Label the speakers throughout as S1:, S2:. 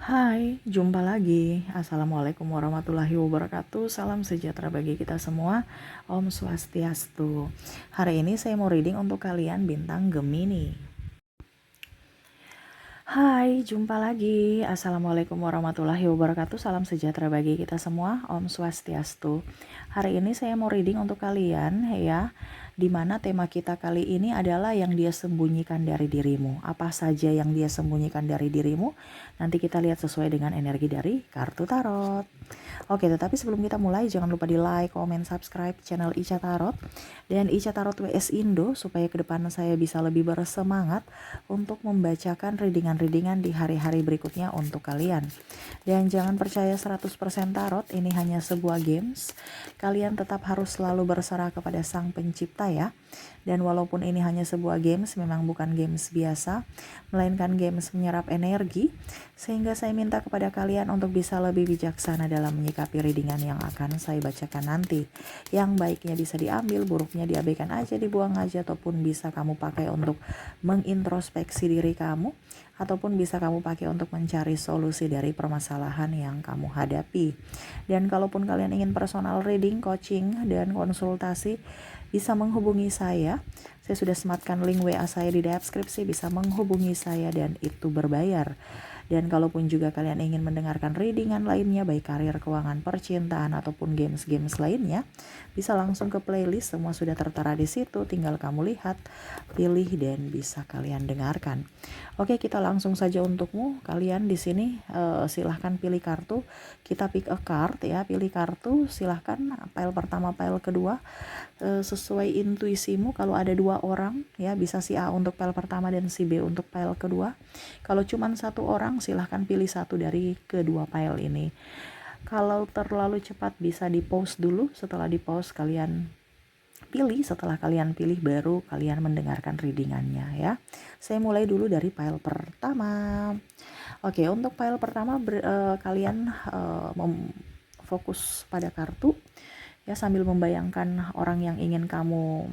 S1: Hai, jumpa lagi. Assalamualaikum warahmatullahi wabarakatuh. Salam sejahtera bagi kita semua. Om Swastiastu. Hari ini saya mau reading untuk kalian bintang Gemini. Hai, jumpa lagi. Assalamualaikum warahmatullahi wabarakatuh. Salam sejahtera bagi kita semua. Om Swastiastu. Hari ini saya mau reading untuk kalian ya. Dimana tema kita kali ini adalah yang dia sembunyikan dari dirimu. Apa saja yang dia sembunyikan dari dirimu? Nanti kita lihat sesuai dengan energi dari kartu tarot. Oke, tetapi sebelum kita mulai jangan lupa di like, comment, subscribe channel Ica Tarot dan Ica Tarot WS Indo supaya ke depan saya bisa lebih bersemangat untuk membacakan readingan-readingan di hari-hari berikutnya untuk kalian. Dan jangan percaya 100% tarot, ini hanya sebuah games. Kalian tetap harus selalu berserah kepada Sang Pencipta ya. Dan walaupun ini hanya sebuah games, memang bukan games biasa, melainkan games menyerap energi, sehingga saya minta kepada kalian untuk bisa lebih bijaksana dalam menyikapi readingan yang akan saya bacakan nanti. Yang baiknya bisa diambil, buruknya diabaikan aja, dibuang aja, ataupun bisa kamu pakai untuk mengintrospeksi diri kamu, ataupun bisa kamu pakai untuk mencari solusi dari permasalahan yang kamu hadapi. Dan kalaupun kalian ingin personal reading, coaching, dan konsultasi, bisa menghubungi saya. Saya sudah sematkan link WA saya di deskripsi, bisa menghubungi saya dan itu berbayar. Dan kalaupun juga kalian ingin mendengarkan readingan lainnya, baik karir, keuangan, percintaan, ataupun games-games lainnya, bisa langsung ke playlist, semua sudah tertera di situ, tinggal kamu lihat, pilih, dan bisa kalian dengarkan. Oke, kita langsung saja untukmu. Kalian di sini silahkan pilih kartu, kita pick a card ya, pilih kartu, silahkan pile pertama, pile kedua, sesuai intuisimu. Kalau ada 2 orang ya, bisa si A untuk pile pertama dan si B untuk pile kedua. Kalau cuma 1 orang, silahkan pilih satu dari kedua pile ini. Kalau terlalu cepat bisa di pause dulu, setelah di pause kalian pilih, setelah kalian pilih baru kalian mendengarkan readingannya ya. Saya mulai dulu dari pile pertama. Oke, untuk pile pertama kalian fokus pada kartu ya, sambil membayangkan orang yang ingin kamu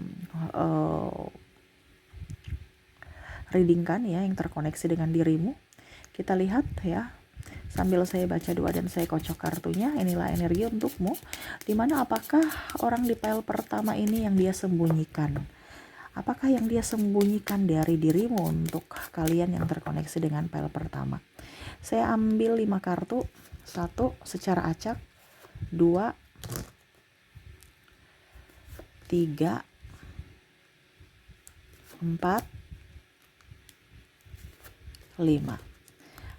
S1: readingkan ya, yang terkoneksi dengan dirimu. Kita lihat ya, sambil saya baca doa dan saya kocok kartunya. Inilah energi untukmu, dimana apakah orang di pile pertama ini yang dia sembunyikan, apakah yang dia sembunyikan dari dirimu untuk kalian yang terkoneksi dengan pile pertama. Saya ambil 5 kartu, 1 secara acak, 2, 3, 4, 5.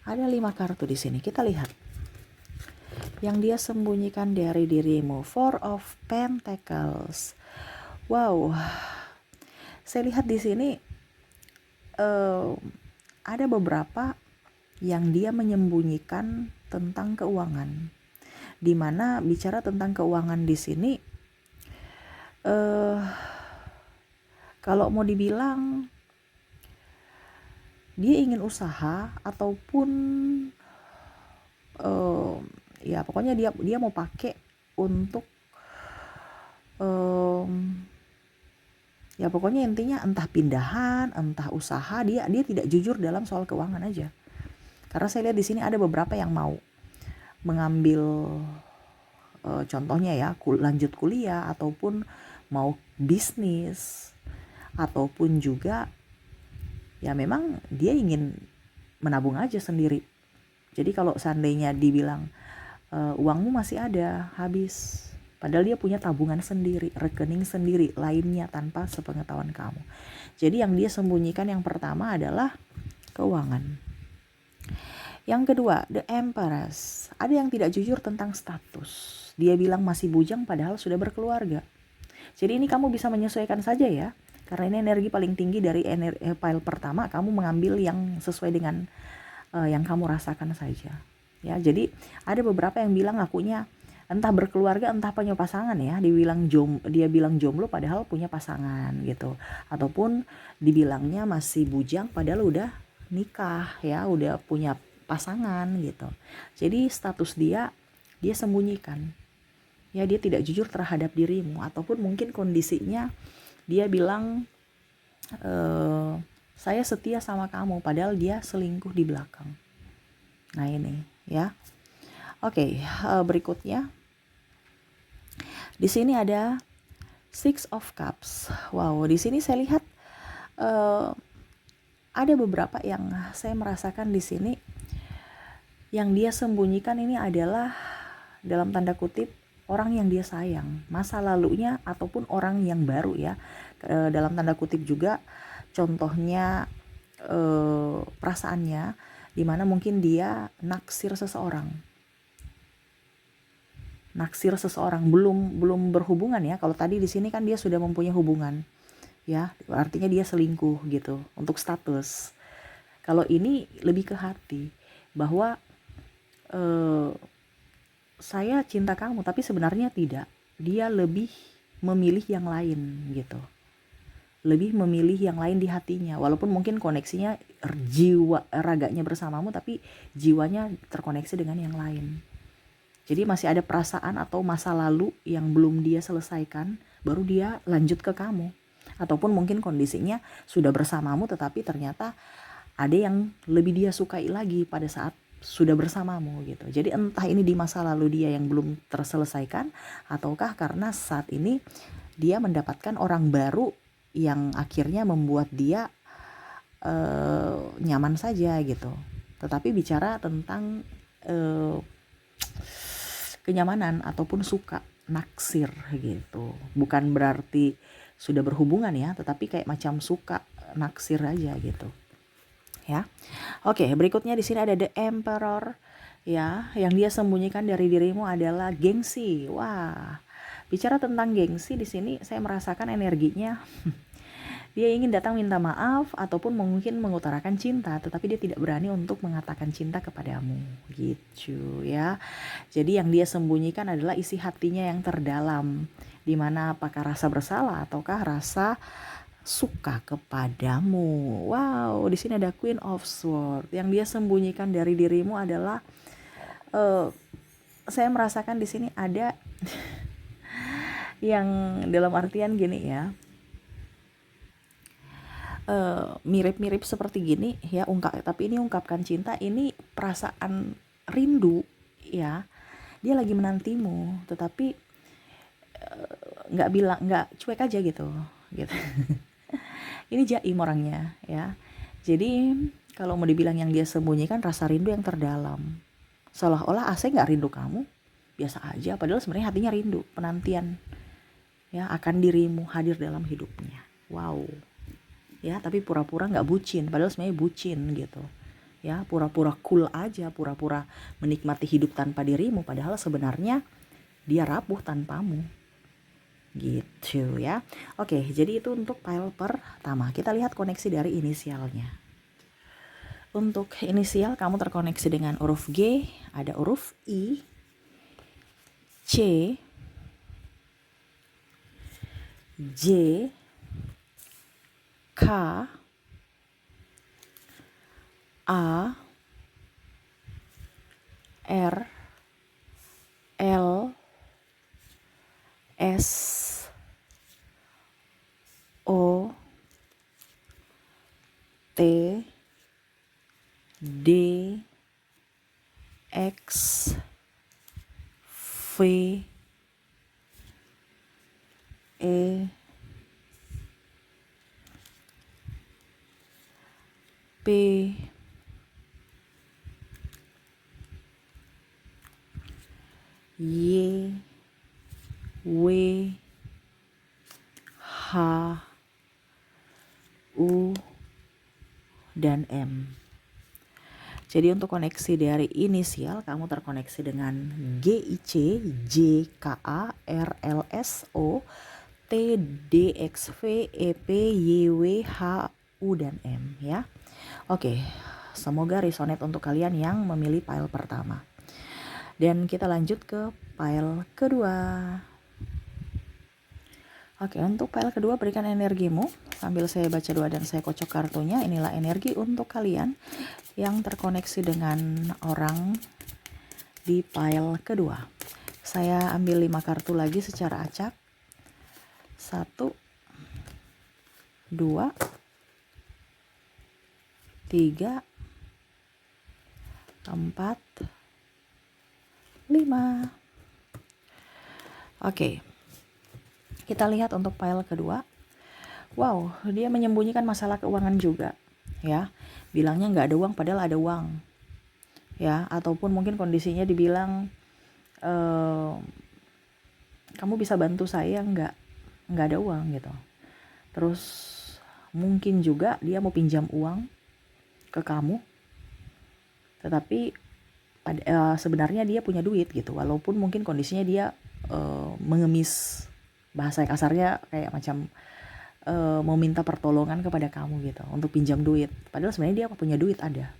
S1: Ada 5 kartu di sini. Kita lihat yang dia sembunyikan dari dirimu. 4 of Pentacles. Wow, saya lihat di sini ada beberapa yang dia menyembunyikan tentang keuangan. Dimana bicara tentang keuangan di sini, kalau mau dibilang dia ingin usaha ataupun ya pokoknya dia mau pakai untuk ya pokoknya intinya entah pindahan, entah usaha, dia tidak jujur dalam soal keuangan aja. Karena saya lihat di sini ada beberapa yang mau mengambil contohnya ya, lanjut kuliah, ataupun mau bisnis, ataupun juga ya memang dia ingin menabung aja sendiri. Jadi kalau seandainya dibilang uangmu masih ada, habis, padahal dia punya tabungan sendiri, rekening sendiri lainnya tanpa sepengetahuan kamu. Jadi yang dia sembunyikan yang pertama adalah keuangan. Yang kedua, The Empress. Ada yang tidak jujur tentang status. Dia bilang masih bujang padahal sudah berkeluarga. Jadi ini kamu bisa menyesuaikan saja ya. Karena ini energi paling tinggi dari pile pertama, kamu mengambil yang sesuai dengan yang kamu rasakan saja. Ya, jadi ada beberapa yang bilang akunya entah berkeluarga entah punya pasangan ya, dia bilang jomblo padahal punya pasangan gitu, ataupun dibilangnya masih bujang padahal udah nikah ya, udah punya pasangan gitu. Jadi status dia sembunyikan ya, dia tidak jujur terhadap dirimu, ataupun mungkin kondisinya dia bilang saya setia sama kamu padahal dia selingkuh di belakang. Nah ini ya. Oke, berikutnya di sini ada Six of Cups. Wow, di sini saya lihat ada beberapa yang saya merasakan di sini yang dia sembunyikan ini adalah dalam tanda kutip orang yang dia sayang, masa lalunya ataupun orang yang baru ya. Dalam tanda kutip juga contohnya perasaannya dimana mungkin dia naksir seseorang. Belum berhubungan ya. Kalau tadi di sini kan dia sudah mempunyai hubungan. Ya, artinya dia selingkuh gitu untuk status. Kalau ini lebih ke hati bahwa saya cinta kamu tapi sebenarnya tidak. Dia lebih memilih yang lain gitu. Lebih memilih yang lain di hatinya, walaupun mungkin koneksinya jiwa raganya bersamamu tapi jiwanya terkoneksi dengan yang lain. Jadi masih ada perasaan atau masa lalu yang belum dia selesaikan, baru dia lanjut ke kamu. Ataupun mungkin kondisinya sudah bersamamu tetapi ternyata ada yang lebih dia sukai lagi pada saat sudah bersamamu gitu. Jadi entah ini di masa lalu dia yang belum terselesaikan, ataukah karena saat ini dia mendapatkan orang baru yang akhirnya membuat dia nyaman saja gitu. Tetapi bicara tentang kenyamanan ataupun suka, naksir gitu. Bukan berarti sudah berhubungan ya, tetapi kayak macam suka, naksir aja gitu. Ya. Oke, berikutnya di sini ada The Emperor ya, yang dia sembunyikan dari dirimu adalah gengsi. Wah. Bicara tentang gengsi di sini saya merasakan energinya dia ingin datang minta maaf ataupun mungkin mengutarakan cinta, tetapi dia tidak berani untuk mengatakan cinta kepadamu, gitu ya. Jadi yang dia sembunyikan adalah isi hatinya yang terdalam, dimana apakah rasa bersalah ataukah rasa suka kepadamu. Wow, di sini ada Queen of Swords. Yang dia sembunyikan dari dirimu adalah saya merasakan di sini ada yang dalam artian gini ya. Mirip-mirip seperti gini ya, tapi ini ungkapkan cinta, ini perasaan rindu ya. Dia lagi menantimu tetapi nggak cuek aja gitu. Ini jaim orangnya ya. Jadi kalau mau dibilang yang dia sembunyikan rasa rindu yang terdalam, seolah-olah saya nggak rindu kamu, biasa aja, padahal sebenarnya hatinya rindu, penantian ya akan dirimu hadir dalam hidupnya. Wow ya, tapi pura-pura nggak bucin, padahal sebenarnya bucin gitu ya. Pura-pura cool aja, pura-pura menikmati hidup tanpa dirimu, padahal sebenarnya dia rapuh tanpamu gitu ya. Oke, jadi itu untuk pile pertama. Kita lihat koneksi dari inisialnya. Untuk inisial kamu terkoneksi dengan huruf G, ada huruf I, C, J, K, A, R, L, S, O, T, D, X, V, E, P, Y, W, H, U, dan M. Jadi untuk koneksi dari inisial kamu terkoneksi dengan GIC, JKA, RLSO, TDXV, EP, YW, HU, dan M ya. Oke, semoga resonate untuk kalian yang memilih pile pertama. Dan kita lanjut ke pile kedua. Oke, untuk pile kedua berikan energimu. Sambil saya baca doa dan saya kocok kartunya, inilah energi untuk kalian yang terkoneksi dengan orang di pile kedua. Saya ambil 5 kartu lagi secara acak. 1, 2, 3, 4, 5. Oke, kita lihat untuk pile kedua. Wow, dia menyembunyikan masalah keuangan juga, ya. Bilangnya nggak ada uang, padahal ada uang, ya. Ataupun mungkin kondisinya dibilang, kamu bisa bantu saya nggak ada uang gitu. Terus mungkin juga dia mau pinjam uang ke kamu, tetapi sebenarnya dia punya duit gitu, walaupun mungkin kondisinya dia mengemis, bahasa kasarnya kayak macam mau minta pertolongan kepada kamu gitu untuk pinjam duit, padahal sebenarnya dia punya duit ada.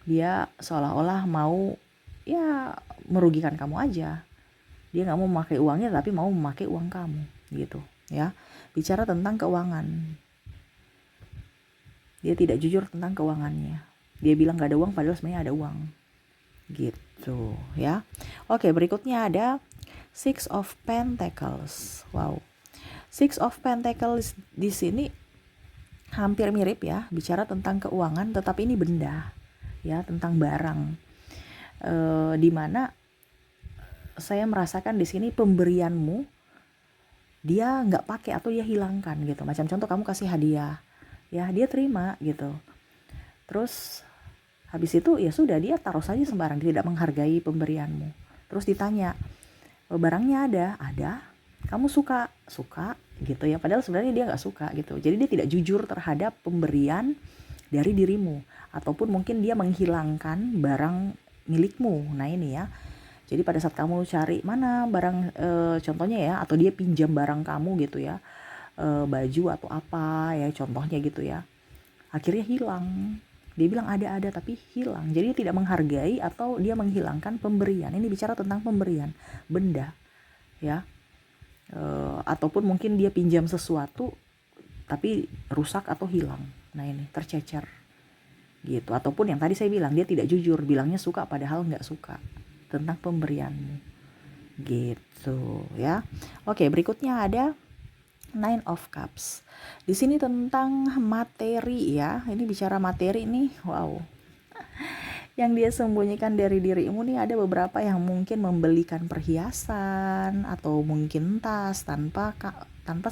S1: Dia seolah-olah mau ya merugikan kamu aja. Dia nggak mau memakai uangnya tapi mau memakai uang kamu gitu ya. Bicara tentang keuangan, dia tidak jujur tentang keuangannya. Dia bilang nggak ada uang padahal sebenarnya ada uang gitu ya. Oke, berikutnya ada Six of Pentacles. Wow, Six of Pentacles di sini hampir mirip ya, bicara tentang keuangan, tetapi ini benda ya, tentang barang. Dimana saya merasakan di sini pemberianmu dia nggak pakai atau dia hilangkan gitu. Macam contoh kamu kasih hadiah, ya dia terima gitu. Terus habis itu ya sudah dia taruh saja sembarang, dia tidak menghargai pemberianmu. Terus ditanya, barangnya ada, kamu suka gitu ya, padahal sebenarnya dia nggak suka gitu. Jadi dia tidak jujur terhadap pemberian dari dirimu, ataupun mungkin dia menghilangkan barang milikmu. Nah ini ya, jadi pada saat kamu cari mana barang, contohnya ya, atau dia pinjam barang kamu gitu ya, baju atau apa ya contohnya gitu ya, akhirnya hilang. Dia bilang ada tapi hilang. Jadi dia tidak menghargai atau dia menghilangkan pemberian. Ini bicara tentang pemberian benda ya. Ataupun mungkin dia pinjam sesuatu tapi rusak atau hilang. Nah ini tercecer gitu. Ataupun yang tadi saya bilang, dia tidak jujur, bilangnya suka padahal nggak suka tentang pemberianmu gitu ya. Oke, berikutnya ada Nine of Cups. Di sini tentang materi ya. Ini bicara materi nih. Wow, yang dia sembunyikan dari dirimu nih, ada beberapa yang mungkin membelikan perhiasan atau mungkin tas tanpa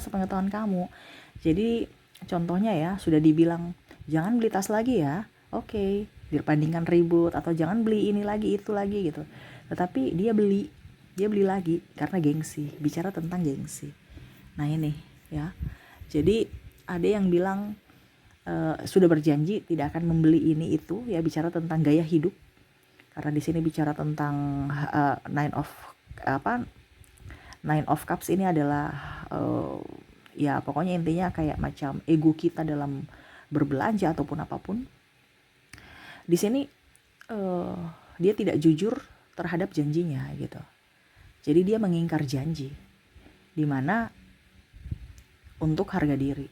S1: sepengetahuan kamu. Jadi contohnya ya, sudah dibilang jangan beli tas lagi ya, oke, dibandingkan ribut, atau jangan beli ini lagi itu lagi gitu, tetapi dia beli lagi karena gengsi. Bicara tentang gengsi. Nah ini ya, jadi ada yang bilang sudah berjanji tidak akan membeli ini itu ya, bicara tentang gaya hidup. Karena di sini bicara tentang Nine of Cups ini adalah ya pokoknya intinya kayak macam ego kita dalam berbelanja ataupun apapun. Di sini dia tidak jujur terhadap janjinya gitu. Jadi dia mengingkar janji, dimana untuk harga diri.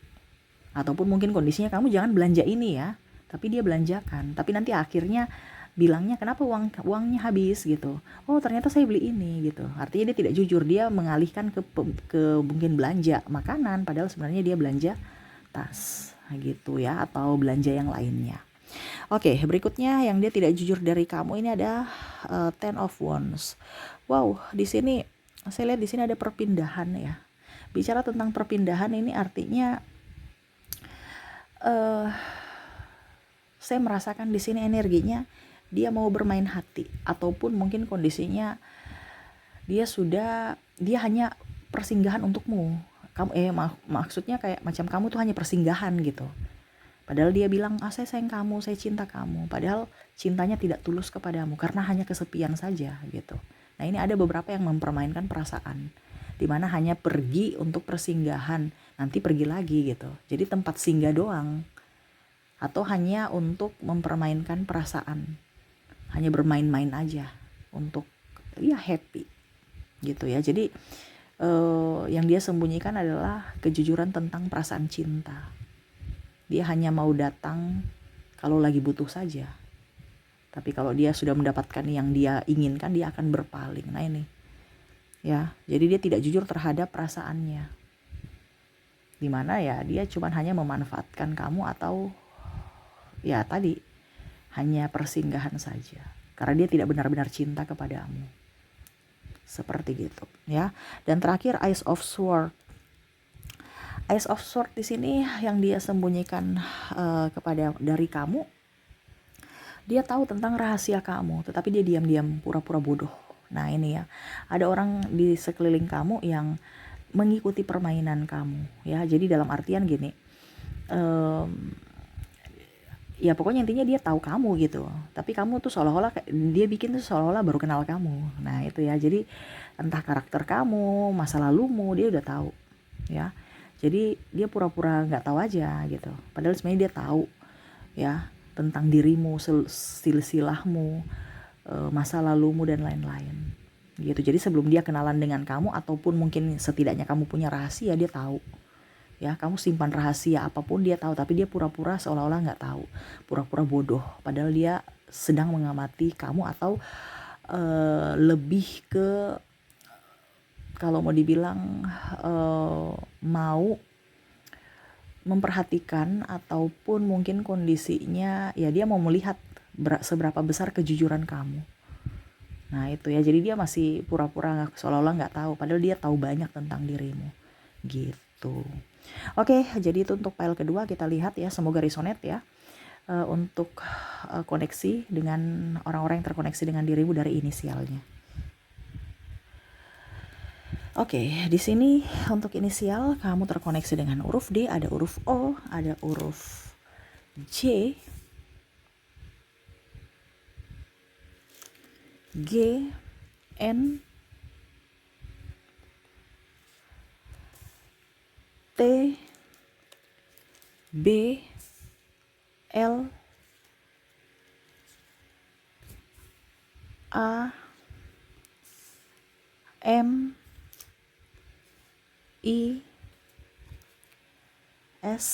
S1: Ataupun mungkin kondisinya kamu jangan belanja ini ya, tapi dia belanjakan. Tapi nanti akhirnya bilangnya kenapa uangnya habis gitu. Oh ternyata saya beli ini gitu. Artinya dia tidak jujur, dia mengalihkan ke mungkin belanja makanan, padahal sebenarnya dia belanja tas gitu ya, atau belanja yang lainnya. Oke, berikutnya yang dia tidak jujur dari kamu ini ada Ten of Wands. Wow, di sini saya lihat di sini ada perpindahan ya. Bicara tentang perpindahan ini artinya saya merasakan di sini energinya dia mau bermain hati, ataupun mungkin kondisinya dia hanya persinggahan untukmu. Kamu maksudnya kayak macam kamu tuh hanya persinggahan gitu. Padahal dia bilang, saya sayang kamu, saya cinta kamu. Padahal cintanya tidak tulus kepadamu karena hanya kesepian saja gitu. Nah ini ada beberapa yang mempermainkan perasaan, dimana hanya pergi untuk persinggahan, nanti pergi lagi gitu. Jadi tempat singgah doang, atau hanya untuk mempermainkan perasaan, hanya bermain-main aja untuk ya happy gitu ya. Jadi yang dia sembunyikan adalah kejujuran tentang perasaan cinta. Dia hanya mau datang kalau lagi butuh saja, tapi kalau dia sudah mendapatkan yang dia inginkan, dia akan berpaling. Nah ini ya, jadi dia tidak jujur terhadap perasaannya, dimana ya dia cuma hanya memanfaatkan kamu, atau ya tadi hanya persinggahan saja. Karena dia tidak benar-benar cinta kepadamu. Seperti gitu ya. Dan terakhir Ace of Sword. Ace of Sword di sini yang dia sembunyikan dari kamu. Dia tahu tentang rahasia kamu, tetapi dia diam-diam pura-pura bodoh. Nah ini ya, ada orang di sekeliling kamu yang mengikuti permainan kamu ya. Jadi dalam artian gini, ya pokoknya intinya dia tahu kamu gitu, tapi kamu tuh seolah-olah dia bikin tuh seolah-olah baru kenal kamu. Nah itu ya, jadi entah karakter kamu, masa lalumu dia udah tahu ya. Jadi dia pura-pura nggak tahu aja gitu, padahal sebenarnya dia tahu ya tentang dirimu, silsilahmu, masa lalumu dan lain-lain gitu. Jadi sebelum dia kenalan dengan kamu, ataupun mungkin setidaknya kamu punya rahasia, dia tahu ya. Kamu simpan rahasia apapun dia tahu, tapi dia pura-pura seolah-olah nggak tahu, pura-pura bodoh, padahal dia sedang mengamati kamu, atau lebih ke kalau mau dibilang mau memperhatikan, ataupun mungkin kondisinya ya dia mau melihat seberapa besar kejujuran kamu. Nah itu ya, jadi dia masih pura-pura seolah-olah nggak tahu, padahal dia tahu banyak tentang dirimu gitu. Oke, jadi itu untuk file kedua. Kita lihat ya, semoga resonate ya untuk koneksi dengan orang-orang yang terkoneksi dengan dirimu dari inisialnya. Oke, di sini untuk inisial kamu terkoneksi dengan huruf D, ada huruf O, ada huruf J, G, N, T, B, L, A, M, I, S,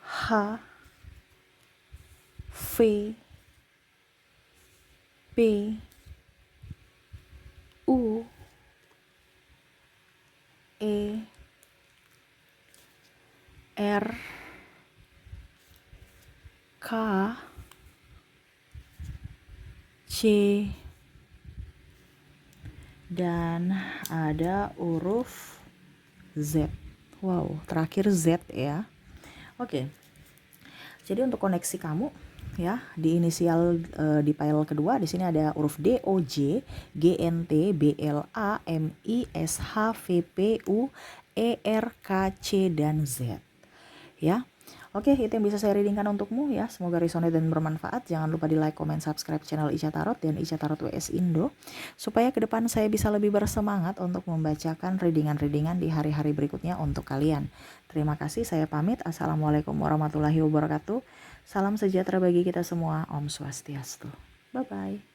S1: H, V, P, U, E, R, K, C, dan ada huruf Z. Wow, terakhir Z ya. Oke. Jadi untuk koneksi kamu ya, di inisial di file kedua di sini ada huruf D, O, J, G, N, T, B, L, A, M, I, S, H, V, P, U, E, R, K, C, dan Z ya. Oke, itu yang bisa saya readingkan untukmu ya. Semoga resonate dan bermanfaat. Jangan lupa di like, comment, subscribe channel Ica Tarot dan Ica Tarot WS Indo, supaya ke depan saya bisa lebih bersemangat untuk membacakan readingan-readingan di hari-hari berikutnya untuk kalian. Terima kasih, saya pamit. Assalamualaikum warahmatullahi wabarakatuh. Salam sejahtera bagi kita semua. Om Swastiastu. Bye-bye.